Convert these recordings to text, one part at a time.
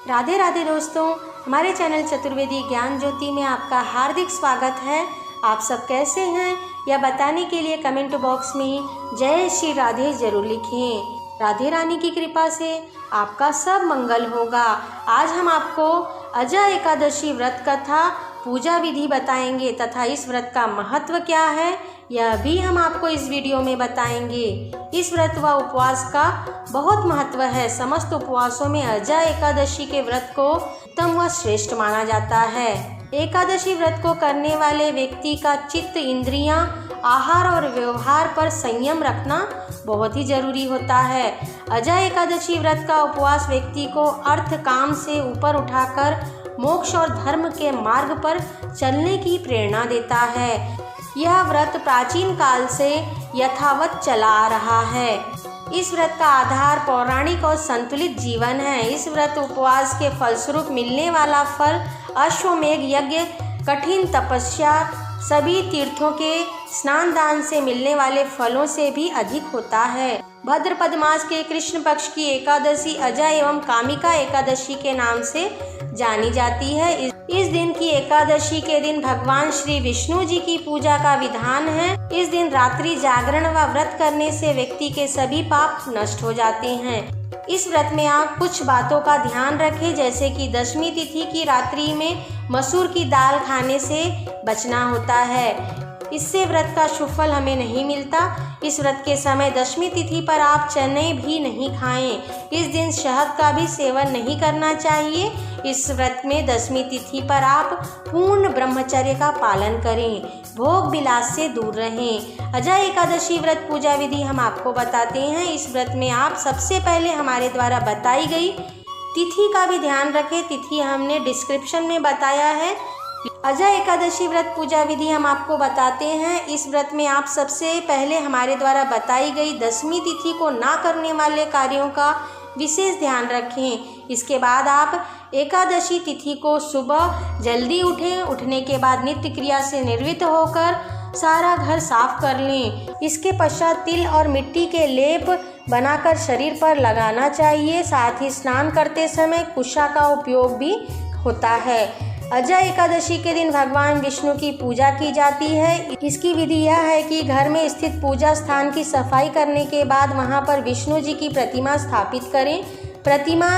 राधे राधे दोस्तों, हमारे चैनल चतुर्वेदी ज्ञान ज्योति में आपका हार्दिक स्वागत है। आप सब कैसे हैं यह बताने के लिए कमेंट बॉक्स में जय श्री राधे जरूर लिखें। राधे रानी की कृपा से आपका सब मंगल होगा। आज हम आपको अजय एकादशी व्रत कथा पूजा विधि बताएंगे तथा इस व्रत का महत्व क्या है यह भी हम आपको इस वीडियो में बताएंगे। इस व्रत व उपवास का बहुत महत्व है। समस्त उपवासों में अजय एकादशी के व्रत को उत्तम व श्रेष्ठ माना जाता है। एकादशी व्रत को करने वाले व्यक्ति का चित्त, इंद्रियां, आहार और व्यवहार पर संयम रखना बहुत ही जरूरी होता है। अजय एकादशी व्रत का उपवास व्यक्ति को अर्थ काम से ऊपर उठाकर मोक्ष और धर्म के मार्ग पर चलने की प्रेरणा देता है। यह व्रत प्राचीन काल से यथावत चला आ रहा है। इस व्रत का आधार पौराणिक और संतुलित जीवन है। इस व्रत उपवास के फलस्वरूप मिलने वाला फल अश्वमेध यज्ञ, कठिन तपस्या, सभी तीर्थों के स्नान दान से मिलने वाले फलों से भी अधिक होता है। भाद्रपद मास के कृष्ण पक्ष की एकादशी अजय एवं कामिका एकादशी के नाम से जानी जाती है। इस दिन की एकादशी के दिन भगवान श्री विष्णु जी की पूजा का विधान है। इस दिन रात्रि जागरण व व्रत करने से व्यक्ति के सभी पाप नष्ट हो जाते हैं। इस व्रत में आप कुछ बातों का ध्यान रखें, जैसे कि दशमी तिथि की रात्रि में मसूर की दाल खाने से बचना होता है। इससे व्रत का शुभ फल हमें नहीं मिलता। इस व्रत के समय दशमी तिथि पर आप चने भी नहीं खाएं। इस दिन शहद का भी सेवन नहीं करना चाहिए। इस व्रत में दशमी तिथि पर आप पूर्ण ब्रह्मचर्य का पालन करें, भोग विलास से दूर रहें। अजय एकादशी व्रत पूजा विधि हम आपको बताते हैं। इस व्रत में आप सबसे पहले हमारे द्वारा बताई गई तिथि का भी ध्यान रखें। तिथि हमने डिस्क्रिप्शन में बताया है। अजय एकादशी व्रत पूजा विधि हम आपको बताते हैं। इस व्रत में आप सबसे पहले हमारे द्वारा बताई गई दशमी तिथि को ना करने वाले कार्यों का विशेष ध्यान रखें। इसके बाद आप एकादशी तिथि को सुबह जल्दी उठें। उठने के बाद नित्य क्रिया से निर्वृत्त होकर सारा घर साफ कर लें। इसके पश्चात तिल और मिट्टी के लेप बनाकर शरीर पर लगाना चाहिए। साथ ही स्नान करते समय कुशा का उपयोग भी होता है। अजय एकादशी के दिन भगवान विष्णु की पूजा की जाती है। इसकी विधि यह है कि घर में स्थित पूजा स्थान की सफाई करने के बाद वहां पर विष्णु जी की प्रतिमा स्थापित करें। प्रतिमा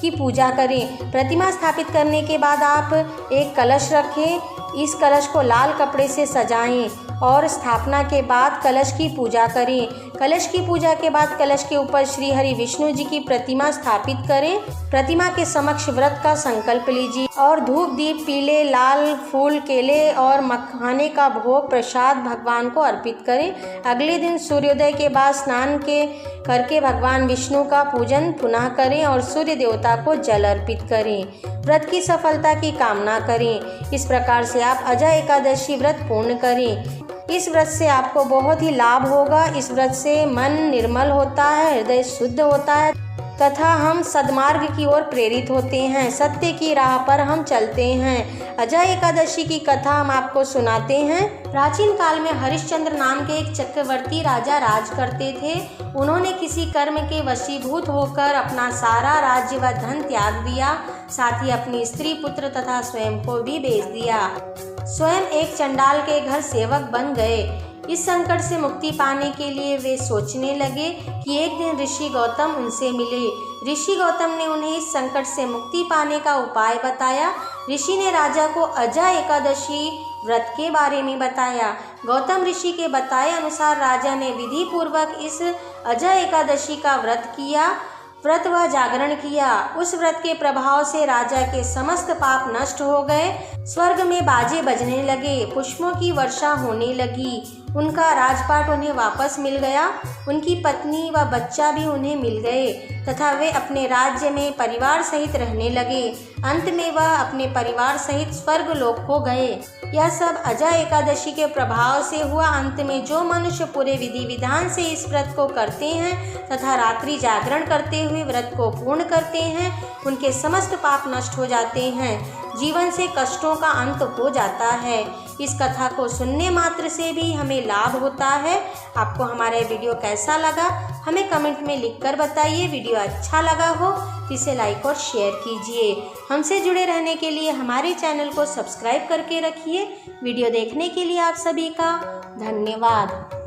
की पूजा करें। प्रतिमा स्थापित करने के बाद आप एक कलश रखें। इस कलश को लाल कपड़े से सजाएं और स्थापना के बाद कलश की पूजा करें। कलश की पूजा के बाद कलश के ऊपर श्री हरि विष्णु जी की प्रतिमा स्थापित करें। प्रतिमा के समक्ष व्रत का संकल्प लीजिए और धूप दीप, पीले लाल फूल, केले और मखाने का भोग प्रसाद भगवान को अर्पित करें। अगले दिन सूर्योदय के बाद स्नान करके भगवान विष्णु का पूजन पुनः करें और सूर्य देवता को जल अर्पित करें। व्रत की सफलता की कामना करें। इस प्रकार से आप अजय एकादशी व्रत पूर्ण करें। इस व्रत से आपको बहुत ही लाभ होगा। इस व्रत से मन निर्मल होता है, हृदय शुद्ध होता है तथा हम सद्मार्ग की ओर प्रेरित होते हैं। सत्य की राह पर हम चलते हैं। अजय एकादशी की कथा हम आपको सुनाते हैं। प्राचीन काल में हरिश्चंद्र नाम के एक चक्रवर्ती राजा राज करते थे। उन्होंने किसी कर्म के वशीभूत होकर अपना सारा राज्य व धन त्याग दिया। साथ ही अपनी स्त्री, पुत्र तथा स्वयं को भी बेच दिया। स्वयं एक चंडाल के घर सेवक बन गए। इस संकट से मुक्ति पाने के लिए वे सोचने लगे कि एक दिन ऋषि गौतम उनसे मिले। ऋषि गौतम ने उन्हें इस संकट से मुक्ति पाने का उपाय बताया। ऋषि ने राजा को अजय एकादशी व्रत के बारे में बताया। गौतम ऋषि के बताए अनुसार राजा ने विधि पूर्वक इस अजय एकादशी का व्रत व जागरण किया। उस व्रत के प्रभाव से राजा के समस्त पाप नष्ट हो गए। स्वर्ग में बाजे बजने लगे, पुष्पों की वर्षा होने लगी। उनका राजपाट उन्हें वापस मिल गया। उनकी पत्नी व बच्चा भी उन्हें मिल गए तथा वे अपने राज्य में परिवार सहित रहने लगे। अंत में वह अपने परिवार सहित स्वर्ग लोक को गए। यह सब अजय एकादशी के प्रभाव से हुआ। अंत में जो मनुष्य पूरे विधि विधान से इस व्रत को करते हैं तथा रात्रि जागरण करते हुए व्रत को पूर्ण करते हैं, उनके समस्त पाप नष्ट हो जाते हैं। जीवन से कष्टों का अंत हो जाता है। इस कथा को सुनने मात्र से भी हमें लाभ होता है। आपको हमारा वीडियो कैसा लगा हमें कमेंट में लिखकर बताइए। वीडियो अच्छा लगा हो तो इसे लाइक और शेयर कीजिए। हमसे जुड़े रहने के लिए हमारे चैनल को सब्सक्राइब करके रखिए। वीडियो देखने के लिए आप सभी का धन्यवाद।